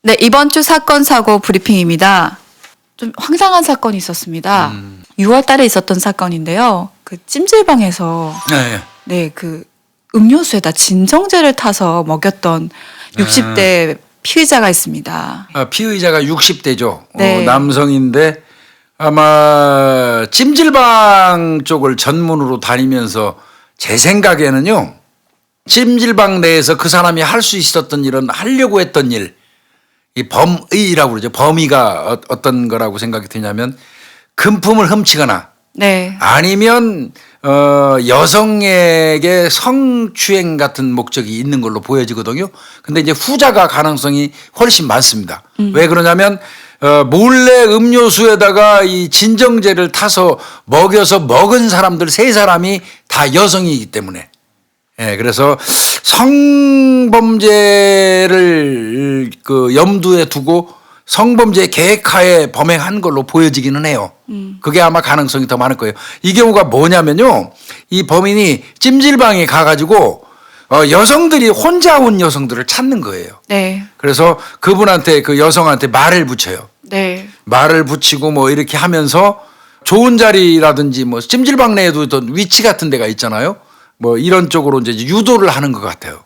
네, 이번 주 사건 사고 브리핑입니다. 좀 황당한 사건이 있었습니다. 6월 달에 있었던 사건인데요. 그 찜질방에서 네. 그 음료수에다 진정제를 타서 먹였던 60대 피의자가 있습니다. 피의자가 60대죠. 네. 남성인데 아마 찜질방 쪽을 전문으로 다니면서 제 생각에는요. 찜질방 내에서 그 사람이 할 수 있었던 일은 하려고 했던 일. 이 범의라고 그러죠. 범의가 어떤 거라고 생각이 드냐면 금품을 훔치거나 네. 아니면 여성에게 성추행 같은 목적이 있는 걸로 보여지거든요. 근데 이제 후자가 가능성이 훨씬 많습니다. 왜 그러냐면 몰래 음료수에다가 이 진정제를 타서 먹여서 먹은 사람들 세 사람이 다 여성이기 때문에. 예, 그래서 성범죄를 그 염두에 두고 성범죄 계획하에 범행한 걸로 보여지기는 해요. 그게 아마 가능성이 더 많을 거예요. 이 경우가 뭐냐면요. 이 범인이 찜질방에 가가지고 여성들이 혼자 온 여성들을 찾는 거예요. 네. 그래서 그분한테 그 여성한테 말을 붙여요. 네. 말을 붙이고 뭐 이렇게 하면서 좋은 자리라든지 뭐 찜질방 내에도 어떤 위치 같은 데가 있잖아요. 뭐 이런 쪽으로 이제 유도를 하는 것 같아요.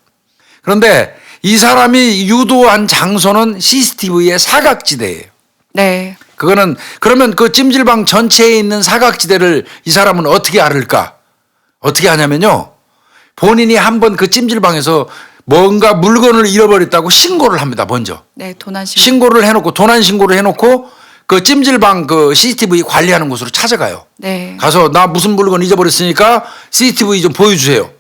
그런데 이 사람이 유도한 장소는 CCTV의 사각지대예요. 네. 그거는 그러면 그 찜질방 전체에 있는 사각지대를 이 사람은 어떻게 알을까? 어떻게 하냐면요. 본인이 한번 그 찜질방에서 뭔가 물건을 잃어버렸다고 신고를 합니다. 먼저. 네, 도난 신고. 신고를 해놓고 도난 신고를 해놓고 그 찜질방 그 CCTV 관리하는 곳으로 찾아가요. 네. 가서 나 무슨 물건 잊어버렸으니까 CCTV 좀 보여주세요.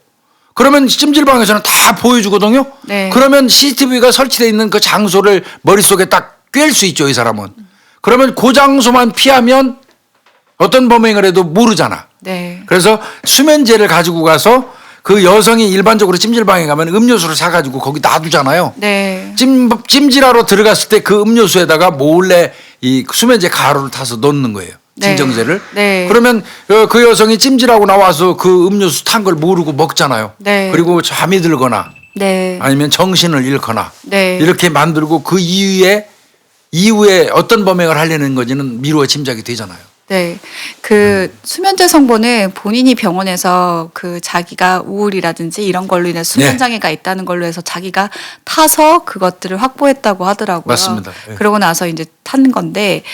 그러면 찜질방에서는 다 보여주거든요. 네. 그러면 CCTV가 설치되어 있는 그 장소를 머릿속에 딱 꿰일 수 있죠, 이 사람은. 그러면 그 장소만 피하면 어떤 범행을 해도 모르잖아. 네. 그래서 수면제를 가지고 가서 그 여성이 일반적으로 찜질방에 가면 음료수를 사가지고 거기 놔두잖아요. 네. 찜질하러 들어갔을 때 그 음료수에다가 몰래 이 수면제 가루를 타서 넣는 거예요. 네. 진정제를. 네. 그러면 그 여성이 찜질하고 나와서 그 음료수 탄 걸 모르고 먹잖아요. 네. 그리고 잠이 들거나 네. 아니면 정신을 잃거나 네. 이렇게 만들고 그 이후에 어떤 범행을 하려는 건지는 미루어 짐작이 되잖아요. 네. 그 수면제 성분은 본인이 병원에서 그 자기가 우울이라든지 이런 걸로 인해 수면 네. 장애가 있다는 걸로 해서 자기가 타서 그것들을 확보했다고 하더라고요. 맞습니다. 네. 그러고 나서 이제 탄 건데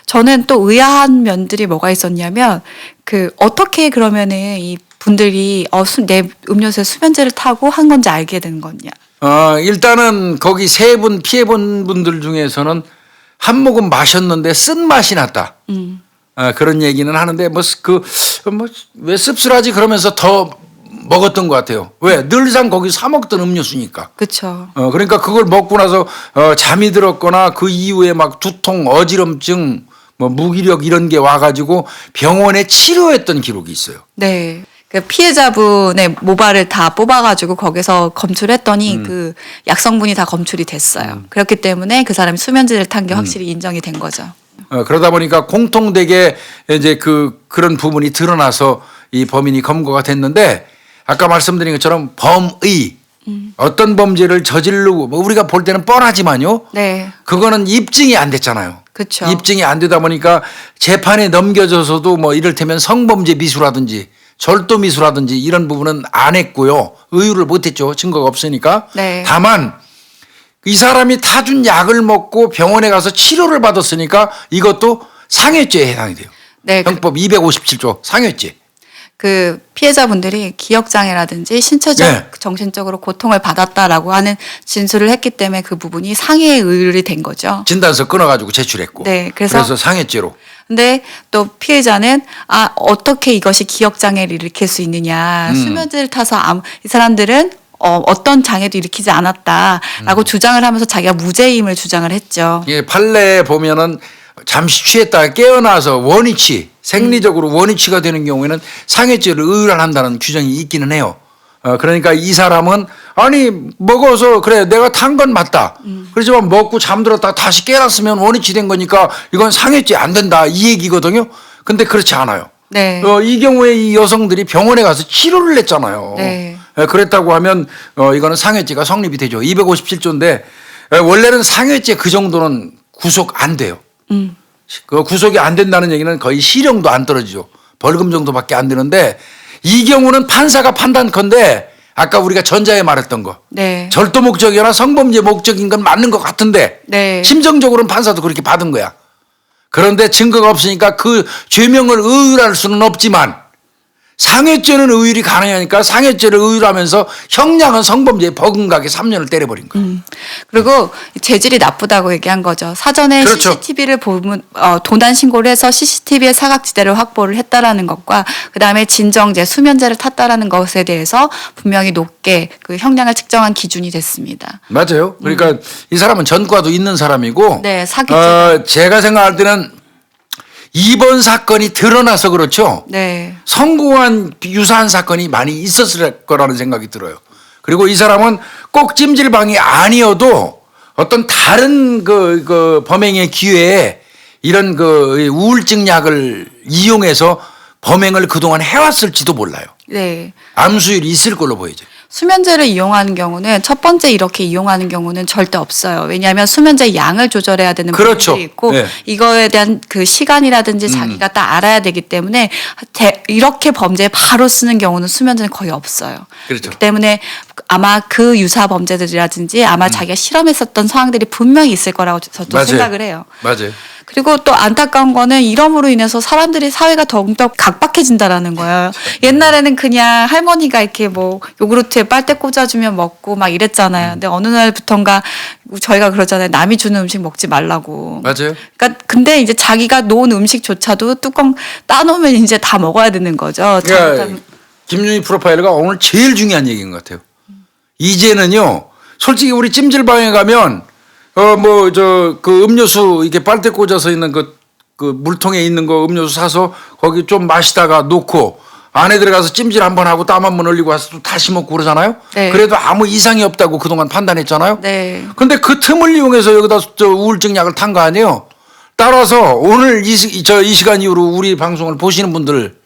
저는 또 의아한 면들이 뭐가 있었냐면 그 어떻게 그러면은 이 분들이 내 음료수에 수면제를 타고 한 건지 알게 된 거냐. 일단은 거기 세 분 피해본 분들 중에서는 한 모금 마셨는데 쓴맛이 났다. 그런 얘기는 하는데 왜 씁쓸하지 그러면서 더 먹었던 것 같아요. 왜? 늘상 거기 사 먹던 음료수니까. 그렇죠. 그러니까 그걸 먹고 나서 잠이 들었거나 그 이후에 막 두통, 어지럼증, 뭐 무기력 이런 게 와가지고 병원에 치료했던 기록이 있어요. 네. 그 피해자분의 모발을 다 뽑아가지고 거기서 검출했더니 그 약성분이 다 검출이 됐어요. 그렇기 때문에 그 사람이 수면제를 탄 게 확실히 인정이 된 거죠. 그러다 보니까 공통되게 이제 그런 부분이 드러나서 이 범인이 검거가 됐는데 아까 말씀드린 것처럼 범의 어떤 범죄를 저지르고 뭐 우리가 볼 때는 뻔하지만요. 네. 그거는 입증이 안 됐잖아요. 그렇죠. 입증이 안 되다 보니까 재판에 넘겨져서도 뭐 이를테면 성범죄 미수라든지 절도 미수라든지 이런 부분은 안 했고요. 의유를 못 했죠. 증거가 없으니까. 네. 다만 이 사람이 타준 약을 먹고 병원에 가서 치료를 받았으니까 이것도 상해죄에 해당이 돼요. 네. 형법 257조 상해죄. 그 피해자분들이 기억장애라든지 신체적, 네. 정신적으로 고통을 받았다라고 하는 진술을 했기 때문에 그 부분이 상해에 의율이 된 거죠. 진단서 끊어가지고 제출했고. 네, 그래서 상해죄로. 근데 또 피해자는 어떻게 이것이 기억장애를 일으킬 수 있느냐. 수면제를 타서 이 사람들은 어떤 장애도 일으키지 않았다라고 주장을 하면서 자기가 무죄임을 주장을 했죠. 예, 판례에 보면은 잠시 취했다가 깨어나서 원위치, 생리적으로 원위치가 되는 경우에는 상해죄를 의율한다는 규정이 있기는 해요. 그러니까 이 사람은 아니 먹어서 그래 내가 탄 건 맞다. 그렇지만 먹고 잠들었다가 다시 깨어났으면 원위치 된 거니까 이건 상해죄 안 된다 이 얘기거든요. 근데 그렇지 않아요. 네. 이 경우에 이 여성들이 병원에 가서 치료를 했잖아요. 네. 그랬다고 하면 이거는 상해죄가 성립이 되죠. 257조인데 원래는 상해죄 그 정도는 구속 안 돼요. 그 구속이 안 된다는 얘기는 거의 실형도 안 떨어지죠. 벌금 정도밖에 안 되는데 이 경우는 판사가 판단컨대 아까 우리가 전자에 말했던 거. 네. 절도 목적이나 성범죄 목적인 건 맞는 것 같은데 네. 심정적으로는 판사도 그렇게 받은 거야. 그런데 증거가 없으니까 그 죄명을 의율할 수는 없지만 상해죄는 의율이 가능하니까 상해죄를 의율하면서 형량은 성범죄에 버금가게 3년을 때려버린 거야. 그리고 재질이 나쁘다고 얘기한 거죠. 사전에 그렇죠. CCTV를 보면 도난 신고를 해서 CCTV의 사각지대를 확보를 했다라는 것과 그다음에 진정제, 수면제를 탔다라는 것에 대해서 분명히 높게 그 형량을 측정한 기준이 됐습니다. 맞아요. 그러니까 이 사람은 전과도 있는 사람이고 네, 사기죄. 제가 생각할 때는 이번 사건이 드러나서 그렇죠. 네. 성공한 유사한 사건이 많이 있었을 거라는 생각이 들어요. 그리고 이 사람은 꼭 찜질방이 아니어도 어떤 다른 그 범행의 기회에 이런 그 우울증 약을 이용해서 범행을 그동안 해왔을지도 몰라요. 네. 암수율이 있을 걸로 보이죠. 수면제를 이용하는 경우는 첫 번째 이렇게 이용하는 경우는 절대 없어요. 왜냐하면 수면제 양을 조절해야 되는 그렇죠. 부분이 있고 네. 이거에 대한 그 시간이라든지 자기가 딱 알아야 되기 때문에 이렇게 범죄에 바로 쓰는 경우는 수면제는 거의 없어요. 그렇죠. 그렇기 때문에 아마 그 유사 범죄들이라든지 아마 자기가 실험했었던 상황들이 분명히 있을 거라고 저도 맞아요. 생각을 해요. 맞아요. 그리고 또 안타까운 거는 이럼으로 인해서 사람들이 사회가 더욱더 각박해진다라는 거예요. 옛날에는 그냥 할머니가 이렇게 뭐 요구르트에 빨대 꽂아주면 먹고 막 이랬잖아요. 근데 어느 날부턴가 저희가 그러잖아요. 남이 주는 음식 먹지 말라고. 맞아요. 그러니까 근데 이제 자기가 놓은 음식조차도 뚜껑 따놓으면 이제 다 먹어야 되는 거죠. 그러니까 잘못하면- 김윤희 프로파일러가 오늘 제일 중요한 얘기인 것 같아요. 이제는요, 솔직히 우리 찜질방에 가면 그 음료수 이렇게 빨대 꽂아서 있는 그 물통에 있는 거 음료수 사서 거기 좀 마시다가 놓고 안에 들어가서 찜질 한번 하고 땀 한번 흘리고 와서 또 다시 먹고 그러잖아요. 네. 그래도 아무 이상이 없다고 그동안 판단했잖아요. 네. 근데 그 틈을 이용해서 여기다 우울증 약을 탄 거 아니에요. 따라서 오늘 이 시간 이후로 우리 방송을 보시는 분들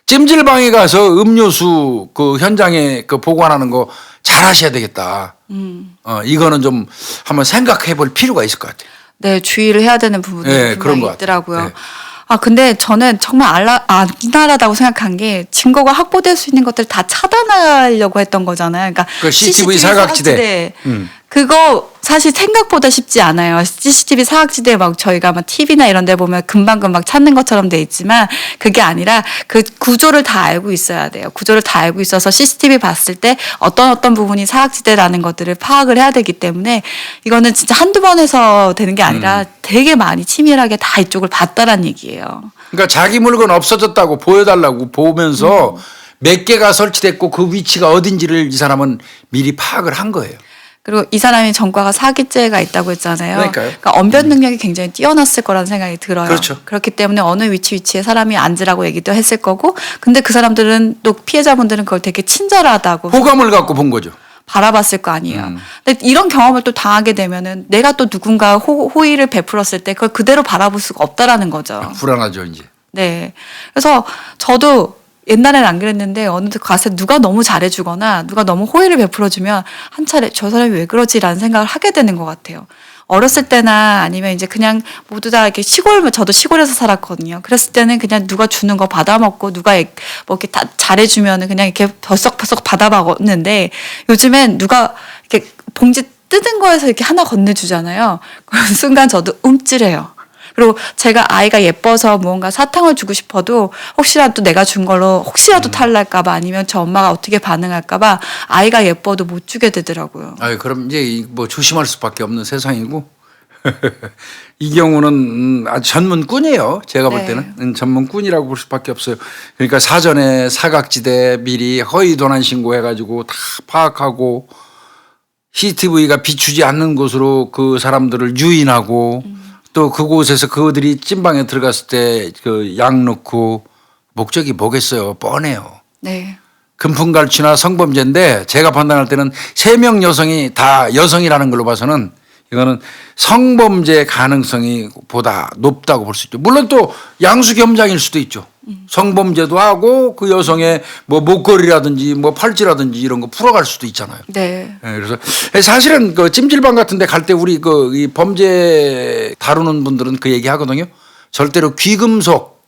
찜질방에 가서 음료수 그 현장에 그 보관하는 거 잘 하셔야 되겠다. 이거는 좀 한번 생각해 볼 필요가 있을 것 같아요. 네, 주의를 해야 되는 부분이 네, 그런 것 분명히 있더라고요. 같아요. 네. 아, 근데 저는 정말 안타깝다고 생각한 게 증거가 확보될 수 있는 것들 다 차단하려고 했던 거잖아요. 그러니까 그 CCTV 사각지대. 그거 사실 생각보다 쉽지 않아요. CCTV 사각지대 막 저희가 막 TV나 이런 데 보면 금방금방 찾는 것처럼 돼 있지만 그게 아니라 그 구조를 다 알고 있어야 돼요. 구조를 다 알고 있어서 CCTV 봤을 때 어떤 부분이 사각지대라는 것들을 파악을 해야 되기 때문에 이거는 진짜 한두 번 해서 되는 게 아니라 되게 많이 치밀하게 다 이쪽을 봤다라는 얘기예요. 그러니까 자기 물건 없어졌다고 보여달라고 보면서 몇 개가 설치됐고 그 위치가 어딘지를 이 사람은 미리 파악을 한 거예요. 그리고 이 사람이 전과가 사기죄가 있다고 했잖아요. 그러니까요. 그러니까 언변 능력이 굉장히 뛰어났을 거라는 생각이 들어요. 그렇죠. 그렇기 때문에 어느 위치에 사람이 앉으라고 얘기도 했을 거고, 근데 그 사람들은 또 피해자분들은 그걸 되게 친절하다고 호감을 갖고 본 거죠. 바라봤을 거 아니에요. 근데 이런 경험을 또 당하게 되면은 내가 또 누군가 호의를 베풀었을 때 그걸 그대로 바라볼 수가 없다라는 거죠. 불안하죠 이제. 네. 그래서 저도 옛날에는 안 그랬는데 어느 데 가서 누가 너무 잘해주거나 누가 너무 호의를 베풀어주면 한 차례 저 사람이 왜 그러지라는 생각을 하게 되는 것 같아요. 어렸을 때나 아니면 이제 그냥 모두 다 이렇게 저도 시골에서 살았거든요. 그랬을 때는 그냥 누가 주는 거 받아 먹고 누가 뭐 이렇게 다 잘해주면은 그냥 이렇게 벌썩벌썩 받아 먹었는데 요즘엔 누가 이렇게 봉지 뜯은 거에서 이렇게 하나 건네주잖아요. 그런 순간 저도 움찔해요. 그리고 제가 아이가 예뻐서 무언가 사탕을 주고 싶어도 혹시라도 내가 준 걸로 혹시라도 탈날까봐 아니면 저 엄마가 어떻게 반응할까봐 아이가 예뻐도 못 주게 되더라고요. 아유, 그럼 이제 뭐 조심할 수밖에 없는 세상이고 이 경우는 아주 전문꾼이에요. 제가 볼 네. 때는 전문꾼이라고 볼 수밖에 없어요. 그러니까 사전에 사각지대 미리 허위 도난 신고해가지고 다 파악하고 CCTV가 비추지 않는 곳으로 그 사람들을 유인하고 또 그곳에서 그들이 찐방에 들어갔을 때 그 약 넣고 목적이 뭐겠어요. 뻔해요. 네. 금품갈취나 성범죄인데 제가 판단할 때는 3명 여성이 다 여성이라는 걸로 봐서는 이거는 성범죄 가능성이 보다 높다고 볼 수 있죠. 물론 또 양수겸장일 수도 있죠. 성범죄도 하고 그 여성의 뭐 목걸이라든지 뭐 팔찌라든지 이런 거 풀어갈 수도 있잖아요. 네. 예, 그래서 사실은 그 찜질방 같은 데 갈 때 우리 그 이 범죄 다루는 분들은 그 얘기 하거든요. 절대로 귀금속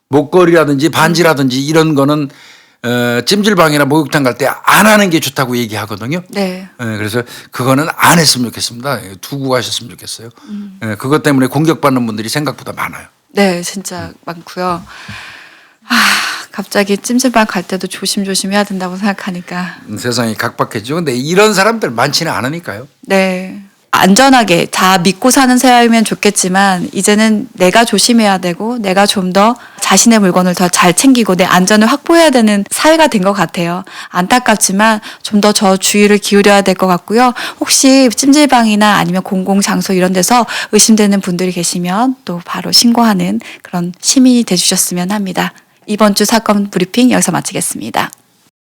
목걸이라든지 반지라든지 이런 거는 찜질방이나 목욕탕 갈 때 안 하는 게 좋다고 얘기하거든요. 네. 예, 그래서 그거는 안 했으면 좋겠습니다. 두고 가셨으면 좋겠어요. 예, 그것 때문에 공격받는 분들이 생각보다 많아요. 네, 진짜 많고요. 갑자기 찜질방 갈 때도 조심조심 해야 된다고 생각하니까. 세상이 각박해지죠. 근데 이런 사람들 많지는 않으니까요. 네. 안전하게 다 믿고 사는 사회면 좋겠지만 이제는 내가 조심해야 되고 내가 좀 더 자신의 물건을 더 잘 챙기고 내 안전을 확보해야 되는 사회가 된 것 같아요. 안타깝지만 좀 더 저 주의를 기울여야 될 것 같고요. 혹시 찜질방이나 아니면 공공장소 이런 데서 의심되는 분들이 계시면 또 바로 신고하는 그런 시민이 되주셨으면 합니다. 이번 주 사건 브리핑 여기서 마치겠습니다.